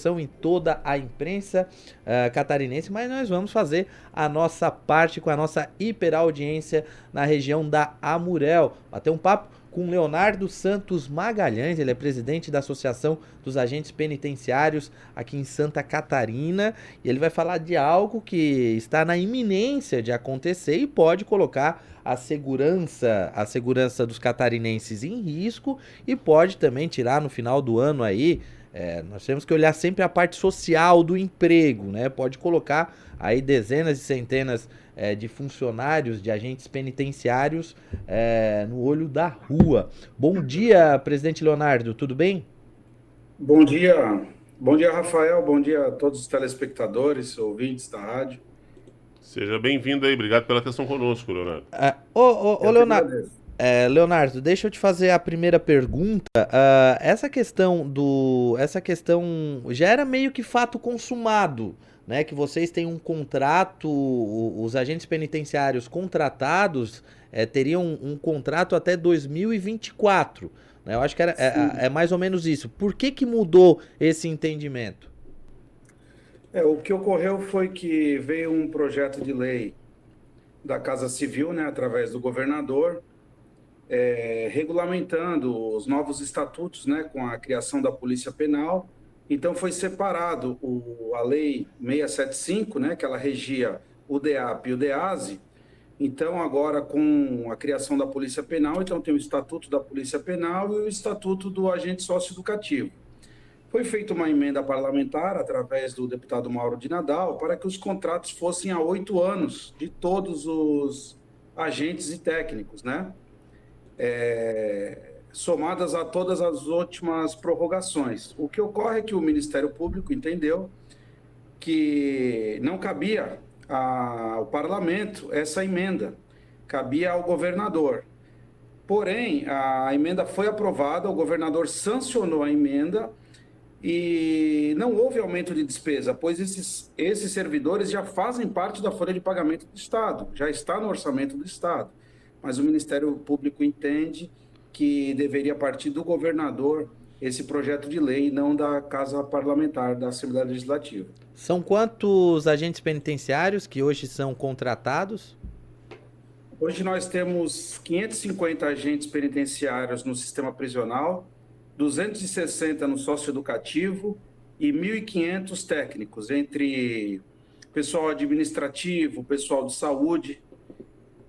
repercussão em toda a imprensa catarinense, mas nós vamos fazer a nossa parte com a nossa hiperaudiência na região da Amurel. Bater um papo com Leonardo Santos Magalhães, ele é presidente da Associação dos Agentes Penitenciários aqui em Santa Catarina, e ele vai falar de algo que está na iminência de acontecer e pode colocar a segurança dos catarinenses em risco e pode também tirar no final do ano aí. Nós temos que olhar sempre a parte social do emprego, né? Pode colocar aí dezenas e centenas de funcionários, de agentes penitenciários no olho da rua. Bom dia, presidente Leonardo, tudo bem? Bom dia, Rafael, bom dia a todos os telespectadores, ouvintes da rádio. Seja bem-vindo aí, obrigado pela atenção conosco, Leonardo. Ô, Eu que Leonardo, agradeço. Leonardo, deixa eu te fazer a primeira pergunta. Essa questão já era meio que fato consumado, né? Que vocês têm um contrato, os agentes penitenciários contratados teriam um contrato até 2024, né? Eu acho que é mais ou menos isso. Por que mudou esse entendimento? O que ocorreu foi que veio um projeto de lei da Casa Civil, né, através do governador, regulamentando os novos estatutos, né, com a criação da Polícia Penal. Então foi separado a Lei 675, né, que ela regia o DEAP e o DEASE. Então agora com a criação da Polícia Penal, então tem o Estatuto da Polícia Penal e o Estatuto do Agente Socioeducativo. Foi feita uma emenda parlamentar através do deputado Mauro de Nadal para que os contratos fossem a 8 anos de todos os agentes e técnicos, né? Somadas a todas as últimas prorrogações. O que ocorre é que o Ministério Público entendeu que não cabia ao parlamento essa emenda, cabia ao governador. Porém, a emenda foi aprovada, o governador sancionou a emenda e não houve aumento de despesa, pois esses servidores já fazem parte da folha de pagamento do Estado, já está no orçamento do Estado. Mas o Ministério Público entende que deveria partir do governador esse projeto de lei e não da Casa Parlamentar, da Assembleia Legislativa. São quantos agentes penitenciários que hoje são contratados? Hoje nós temos 550 agentes penitenciários no sistema prisional, 260 no socioeducativo e 1.500 técnicos, entre pessoal administrativo, pessoal de saúde,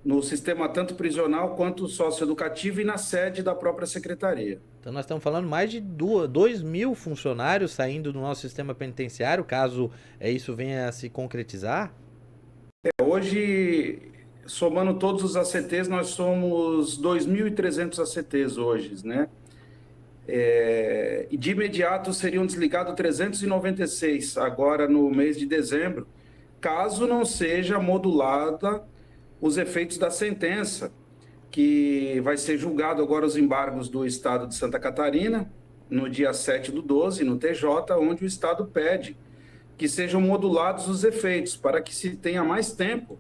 no sistema tanto prisional quanto socioeducativo e na sede da própria secretaria. Então nós estamos falando mais de 2.000 funcionários saindo do nosso sistema penitenciário, caso isso venha a se concretizar? Hoje, somando todos os ACTs, nós somos 2.300 ACTs hoje, né? E de imediato seriam desligados 396 agora no mês de dezembro, caso não seja modulada os efeitos da sentença, que vai ser julgado agora os embargos do Estado de Santa Catarina, no dia 7/12, no TJ, onde o Estado pede que sejam modulados os efeitos, para que se tenha mais tempo,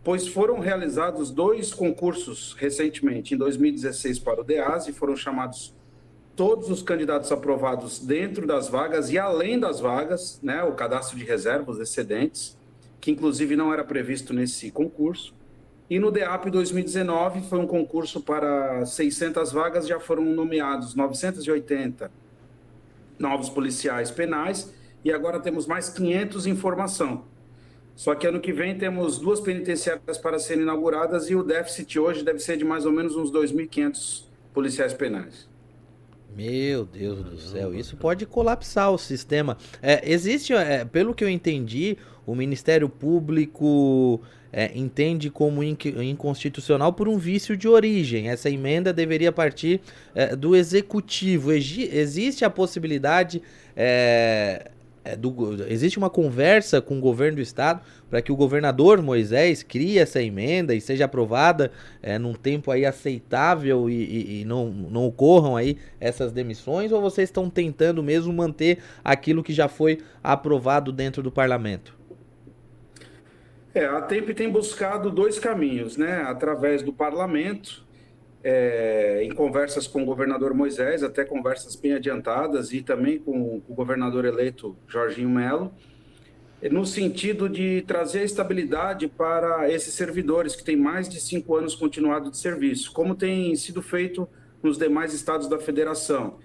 pois foram realizados 2 concursos recentemente, em 2016 para o DEASE, foram chamados todos os candidatos aprovados dentro das vagas e além das vagas, né, o cadastro de reserva, os excedentes, que inclusive não era previsto nesse concurso. E no DEAP 2019 foi um concurso para 600 vagas, já foram nomeados 980 novos policiais penais e agora temos mais 500 em formação. Só que ano que vem temos 2 penitenciárias para serem inauguradas e o déficit hoje deve ser de mais ou menos uns 2.500 policiais penais. Meu Deus do céu, isso pode colapsar o sistema. Existe, pelo que eu entendi, o Ministério Público entende como inconstitucional por um vício de origem. Essa emenda deveria partir do Executivo. Existe a possibilidade, existe uma conversa com o governo do Estado para que o governador Moisés crie essa emenda e seja aprovada num tempo aí aceitável e não ocorram aí essas demissões, ou vocês estão tentando mesmo manter aquilo que já foi aprovado dentro do parlamento? A TEMP tem buscado 2 caminhos, né? Através do parlamento em conversas com o governador Moisés, até conversas bem adiantadas, e também com o governador eleito Jorginho Melo, no sentido de trazer estabilidade para esses servidores que têm mais de 5 anos continuado de serviço, como tem sido feito nos demais estados da federação.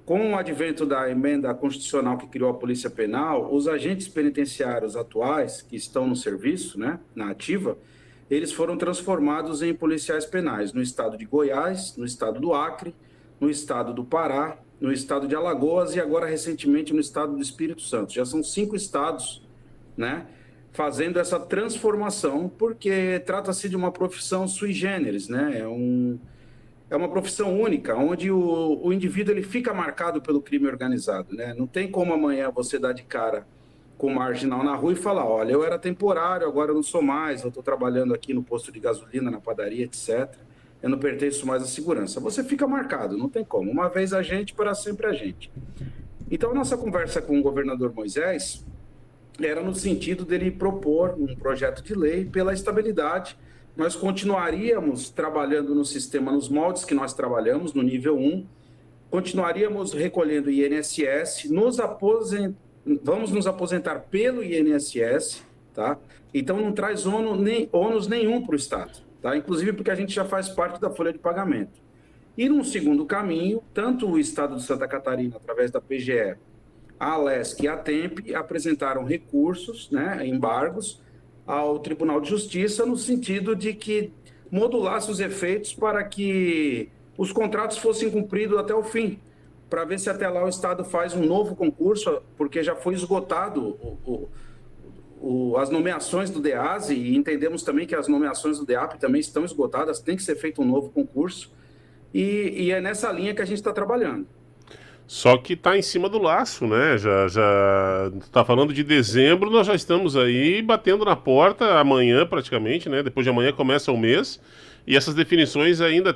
Com o advento da emenda constitucional que criou a Polícia Penal, os agentes penitenciários atuais que estão no serviço, né, na ativa, eles foram transformados em policiais penais no estado de Goiás, no estado do Acre, no estado do Pará, no estado de Alagoas e agora recentemente no estado do Espírito Santo. Já são 5 estados, né, fazendo essa transformação, porque trata-se de uma profissão sui generis, né? É uma profissão única, onde o indivíduo ele fica marcado pelo crime organizado, né? Não tem como amanhã você dar de cara com o marginal na rua e falar, olha, eu era temporário, agora eu não sou mais, eu estou trabalhando aqui no posto de gasolina, na padaria, etc. Eu não pertenço mais à segurança. Você fica marcado, não tem como. Uma vez a gente, para sempre a gente. Então, a nossa conversa com o governador Moisés era no sentido dele propor um projeto de lei pela estabilidade. Nós continuaríamos trabalhando no sistema, nos moldes que nós trabalhamos, no nível 1, continuaríamos recolhendo INSS, vamos nos aposentar pelo INSS, tá? Então não traz ônus nenhum para o Estado, tá? Inclusive porque a gente já faz parte da folha de pagamento. E num segundo caminho, tanto o Estado de Santa Catarina, através da PGE, a Alesc e a TEMP apresentaram recursos, né, embargos, ao Tribunal de Justiça, no sentido de que modulasse os efeitos para que os contratos fossem cumpridos até o fim, para ver se até lá o Estado faz um novo concurso, porque já foi esgotado as nomeações do DEASE, e entendemos também que as nomeações do DEAP também estão esgotadas, tem que ser feito um novo concurso, e é nessa linha que a gente está trabalhando. Só que está em cima do laço, né? Já está falando de dezembro, nós já estamos aí batendo na porta amanhã praticamente, né? Depois de amanhã começa o mês. E essas definições ainda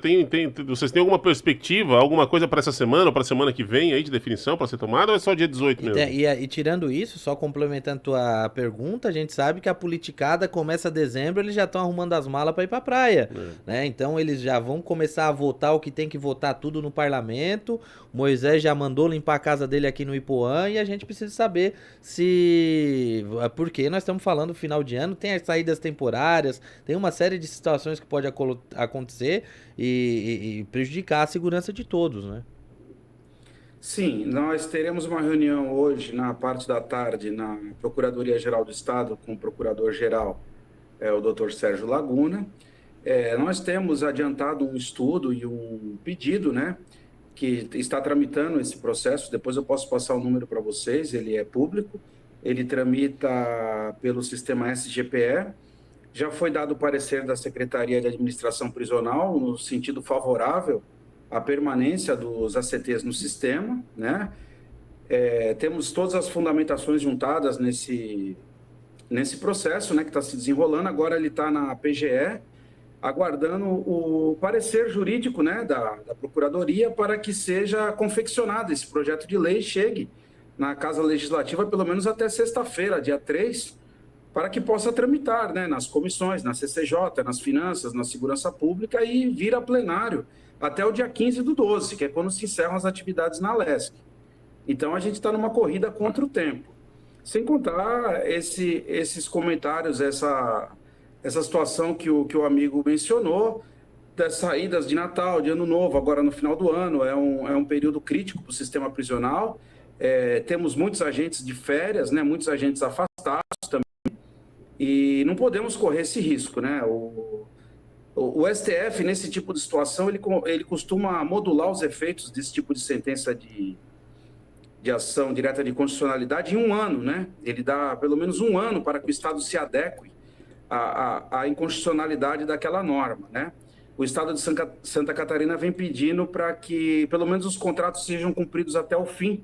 vocês têm alguma perspectiva, alguma coisa para essa semana ou para a semana que vem aí de definição para ser tomada, ou é só dia 18 mesmo? E tirando isso, só complementando tua pergunta, a gente sabe que a politicada começa dezembro, eles já estão arrumando as malas para ir para a praia, né? Então eles já vão começar a votar o que tem que votar tudo no parlamento. Moisés já mandou limpar a casa dele aqui no Ipoã e a gente precisa saber porque nós estamos falando final de ano, tem as saídas temporárias, tem uma série de situações que pode acontecer e prejudicar a segurança de todos, né? Sim, nós teremos uma reunião hoje, na parte da tarde, na Procuradoria-Geral do Estado, com o Procurador-Geral, o Dr. Sérgio Laguna. Nós temos adiantado um estudo e um pedido, né, que está tramitando esse processo. Depois eu posso passar o número para vocês, ele é público, ele tramita pelo sistema SGPE. Já foi dado o parecer da Secretaria de Administração Prisional no sentido favorável à permanência dos ACTs no sistema, né? Temos todas as fundamentações juntadas nesse processo, né, que está se desenrolando. Agora ele está na PGE, aguardando o parecer jurídico, né, da Procuradoria para que seja confeccionado esse projeto de lei e chegue na Casa Legislativa pelo menos até sexta-feira, dia 3, para que possa tramitar, né, nas comissões, na CCJ, nas finanças, na segurança pública e vir a plenário até o dia 15/12, que é quando se encerram as atividades na Alesc. Então, a gente está numa corrida contra o tempo. Sem contar esses comentários, essa situação que o amigo mencionou, das saídas de Natal, de Ano Novo, agora no final do ano, é um período crítico para o sistema prisional. Temos muitos agentes de férias, né, muitos agentes afastados também, e não podemos correr esse risco, né? O STF, nesse tipo de situação, ele costuma modular os efeitos desse tipo de sentença de ação direta de constitucionalidade em 1 ano, né? Ele dá pelo menos 1 ano para que o Estado se adeque à inconstitucionalidade daquela norma, né? O Estado de Santa Catarina vem pedindo para que pelo menos os contratos sejam cumpridos até o fim,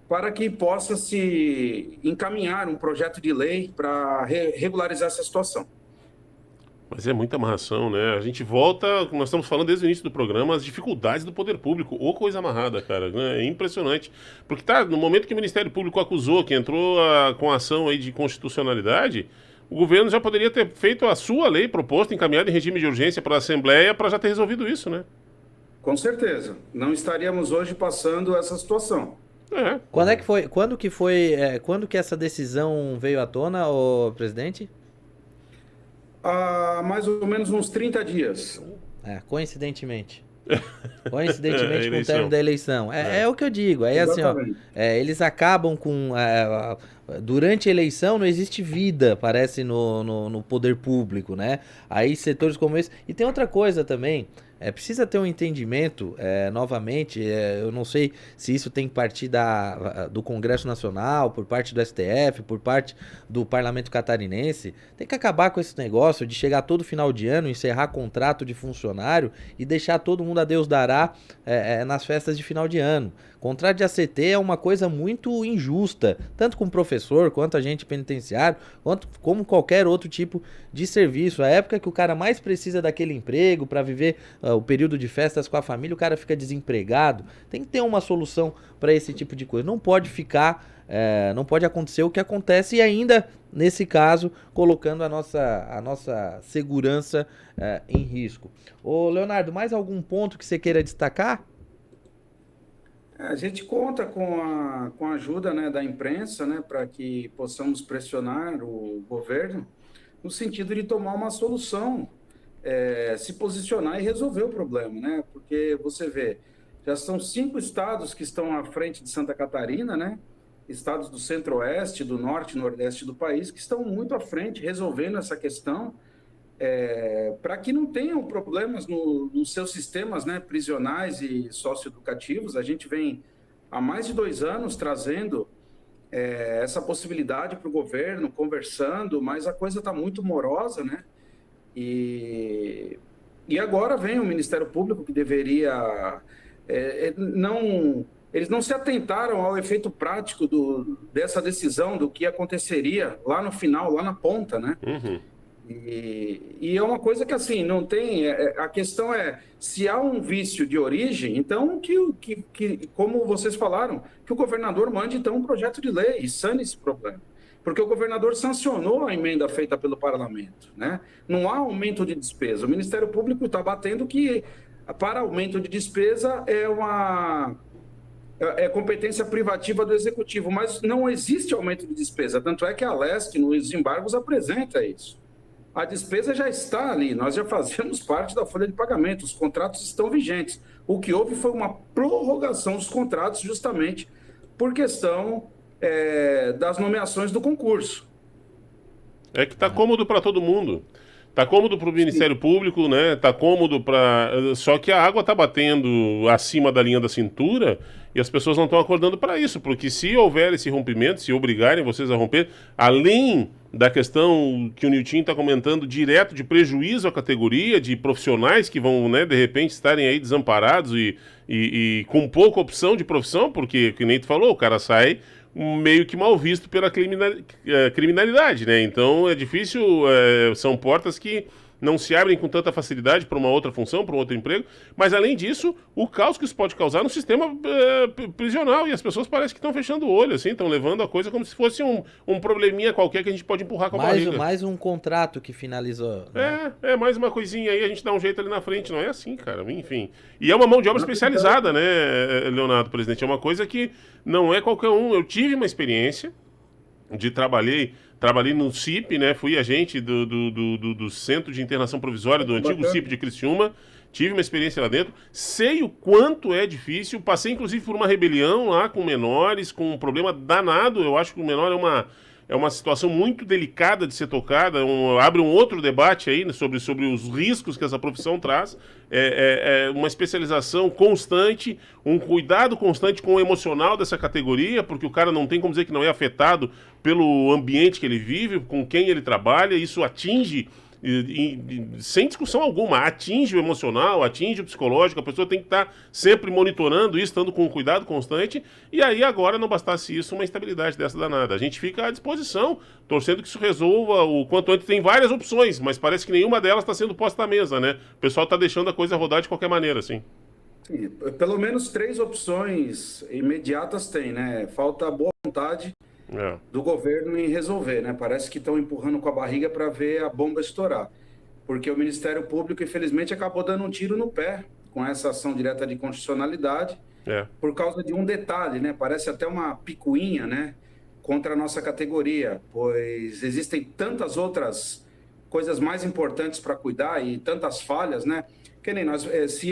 para que possa se encaminhar um projeto de lei para regularizar essa situação. Mas é muita amarração, né? A gente volta, nós estamos falando desde o início do programa, as dificuldades do poder público. Ô coisa amarrada, cara. É impressionante. Porque no momento que o Ministério Público acusou, que entrou com a ação aí de constitucionalidade, o governo já poderia ter feito a sua lei proposta, encaminhada em regime de urgência para a Assembleia, para já ter resolvido isso, né? Com certeza. Não estaríamos hoje passando essa situação. É. Quando que essa decisão veio à tona, ô presidente? Há mais ou menos uns 30 dias. Coincidentemente. Coincidentemente com o eleição. término da eleição. É o que eu digo. Aí assim, ó, Exatamente. eles acabam com. Durante a eleição não existe vida, parece, no poder público, né? Aí setores como esse. E tem outra coisa também. Precisa ter um entendimento, novamente, eu não sei se isso tem que partir do Congresso Nacional, por parte do STF, por parte do Parlamento Catarinense. Tem que acabar com esse negócio de chegar todo final de ano, encerrar contrato de funcionário e deixar todo mundo a Deus dará nas festas de final de ano. Contrato de ACT é uma coisa muito injusta, tanto com o professor, quanto agente penitenciário, como qualquer outro tipo de serviço. A época que o cara mais precisa daquele emprego para viver o período de festas com a família, o cara fica desempregado. Tem que ter uma solução para esse tipo de coisa. Não pode não pode acontecer o que acontece e ainda, nesse caso, colocando a nossa segurança em risco. Ô Leonardo, mais algum ponto que você queira destacar? A gente conta com a ajuda, né, da imprensa, né, para que possamos pressionar o governo no sentido de tomar uma solução, se posicionar e resolver o problema, né? Porque você vê, já são 5 estados que estão à frente de Santa Catarina, né? Estados do centro-oeste, do norte e nordeste do país, que estão muito à frente resolvendo essa questão, para que não tenham problemas nos seus sistemas, né, prisionais e socioeducativos. A gente vem há mais de 2 anos trazendo essa possibilidade para o governo, conversando, mas a coisa está muito morosa, né? E agora vem o Ministério Público, que deveria... eles não se atentaram ao efeito prático dessa decisão, do que aconteceria lá no final, lá na ponta, né? Uhum. E é uma coisa que, assim, não tem... a questão é, se há um vício de origem, então, como vocês falaram, que o governador mande, então, um projeto de lei e sane esse problema. Porque o governador sancionou a emenda feita pelo parlamento, né? Não há aumento de despesa. O Ministério Público está batendo que, para aumento de despesa, é competência privativa do Executivo, mas não existe aumento de despesa. Tanto é que a Leste, nos embargos, apresenta isso. A despesa já está ali, nós já fazemos parte da folha de pagamento, os contratos estão vigentes. O que houve foi uma prorrogação dos contratos justamente por questão das nomeações do concurso. É que tá cômodo para todo mundo. Tá cômodo para o Ministério Público, né? Tá cômodo para... Só que a água tá batendo acima da linha da cintura e as pessoas não estão acordando para isso, porque se houver esse rompimento, se obrigarem vocês a romper, além da questão que o Nilton está comentando, direto de prejuízo à categoria, de profissionais que vão, né, de repente estarem aí desamparados e com pouca opção de profissão, porque, que nem tu falou, o cara sai meio que mal visto pela criminalidade, né? Então é difícil, são portas que não se abrem com tanta facilidade para uma outra função, para um outro emprego, mas além disso, o caos que isso pode causar no sistema prisional, e as pessoas parecem que estão fechando o olho, assim, estão levando a coisa como se fosse um probleminha qualquer que a gente pode empurrar com a barriga. Mais um contrato que finalizou. Né? Mais uma coisinha aí, a gente dá um jeito ali na frente, não é assim, cara, enfim. E é uma mão de obra especializada, né, Leonardo, presidente, é uma coisa que não é qualquer um. Eu tive uma experiência de trabalhei no CIP, né? Fui agente do Centro de Internação Provisória, do antigo CIP de Criciúma. Tive uma experiência lá dentro. Sei o quanto é difícil. Passei, inclusive, por uma rebelião lá com menores, com um problema danado. Eu acho que o menor é uma situação muito delicada de ser tocada. Abre um outro debate aí, né, sobre os riscos que essa profissão traz. Uma especialização constante, um cuidado constante com o emocional dessa categoria, porque o cara não tem como dizer que não é afetado pelo ambiente que ele vive, com quem ele trabalha. Isso atinge, sem discussão alguma, atinge o emocional, atinge o psicológico. A pessoa tem que estar sempre monitorando isso, estando com um cuidado constante. E aí agora, não bastasse isso, uma instabilidade dessa danada. A gente fica à disposição, torcendo que isso resolva o quanto antes. Tem várias opções, mas parece que nenhuma delas está sendo posta à mesa, né? O pessoal está deixando a coisa rodar de qualquer maneira, assim. Sim, pelo menos 3 opções imediatas tem, né? Falta boa vontade do governo em resolver, né? Parece que estão empurrando com a barriga para ver a bomba estourar. Porque o Ministério Público, infelizmente, acabou dando um tiro no pé com essa ação direta de constitucionalidade, por causa de um detalhe, né? Parece até uma picuinha, né? Contra a nossa categoria, pois existem tantas outras coisas mais importantes para cuidar e tantas falhas, né? Que nem nós, se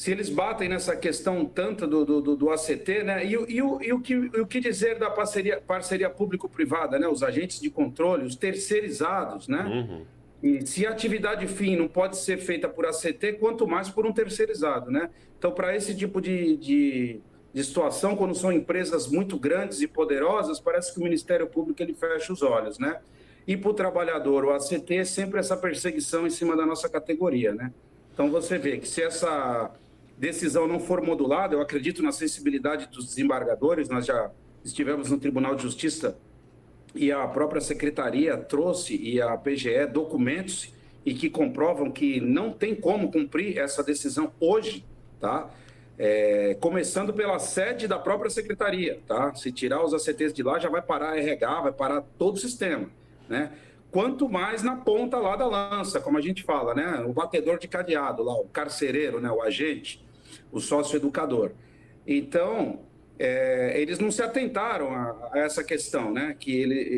eles batem nessa questão tanto do ACT, né? E o que dizer da parceria público-privada, né? Os agentes de controle, os terceirizados, né? Uhum. E se a atividade fim não pode ser feita por ACT, quanto mais por um terceirizado, né? Então, para esse tipo de situação, quando são empresas muito grandes e poderosas, parece que o Ministério Público ele fecha os olhos, né? E para o trabalhador, o ACT é sempre essa perseguição em cima da nossa categoria, né? Então, você vê que se essa decisão não for modulada, eu acredito na sensibilidade dos desembargadores, nós já estivemos no Tribunal de Justiça e a própria Secretaria trouxe, e a PGE, documentos e que comprovam que não tem como cumprir essa decisão hoje, tá? Começando pela sede da própria Secretaria, tá? Se tirar os ACTs de lá, já vai parar a RH, vai parar todo o sistema, né? Quanto mais na ponta lá da lança, como a gente fala, né? O batedor de cadeado lá, o carcereiro, né? O agente, o sócio-educador. Então, eles não se atentaram a essa questão, né?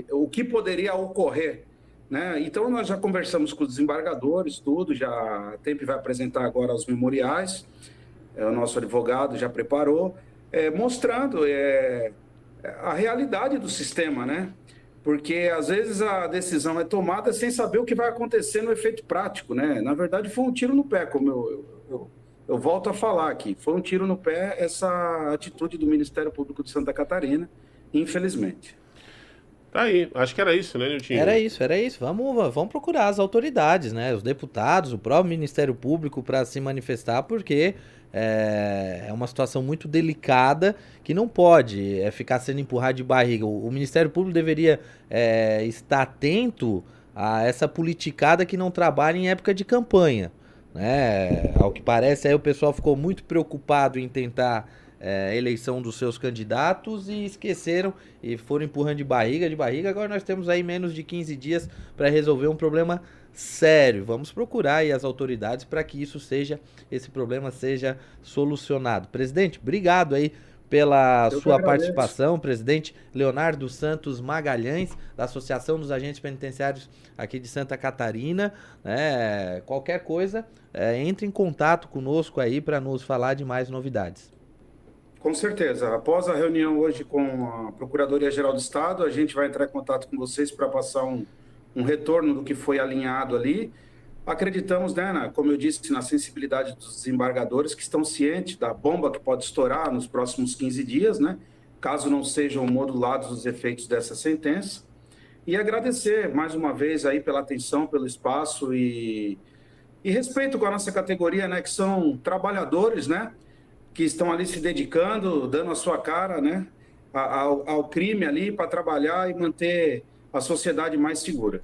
O que poderia ocorrer, né? Então, nós já conversamos com os desembargadores, tudo, já a TEMP vai apresentar agora os memoriais, o nosso advogado já preparou, mostrando a realidade do sistema, né? Porque, às vezes, a decisão é tomada sem saber o que vai acontecer no efeito prático, né? Na verdade, foi um tiro no pé, como eu volto a falar aqui. Foi um tiro no pé essa atitude do Ministério Público de Santa Catarina, infelizmente. Tá aí, acho que era isso, né, Niltinho? Era isso. Vamos procurar as autoridades, né? Os deputados, o próprio Ministério Público para se manifestar, porque é uma situação muito delicada que não pode ficar sendo empurrado de barriga. O Ministério Público deveria estar atento a essa politicada que não trabalha em época de campanha, né? Ao que parece, aí o pessoal ficou muito preocupado em tentar eleição dos seus candidatos e esqueceram e foram empurrando de barriga. Agora nós temos aí menos de 15 dias para resolver um problema sério. Vamos procurar aí as autoridades para que esse problema seja solucionado. Presidente, obrigado aí pela sua participação, presidente Leonardo Santos Magalhães, da Associação dos Agentes Penitenciários aqui de Santa Catarina. Qualquer coisa, entre em contato conosco aí para nos falar de mais novidades. Com certeza. Após a reunião hoje com a Procuradoria-Geral do Estado, a gente vai entrar em contato com vocês para passar um retorno do que foi alinhado ali. Acreditamos, né, como eu disse, na sensibilidade dos desembargadores que estão cientes da bomba que pode estourar nos próximos 15 dias, né, caso não sejam modulados os efeitos dessa sentença. E agradecer mais uma vez aí pela atenção, pelo espaço e respeito com a nossa categoria, né, que são trabalhadores, né, que estão ali se dedicando, dando a sua cara, né, ao crime ali para trabalhar e manter a sociedade mais segura.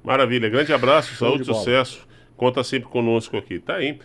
Maravilha, grande abraço, saúde, sucesso. Conta sempre conosco aqui. Tá aí.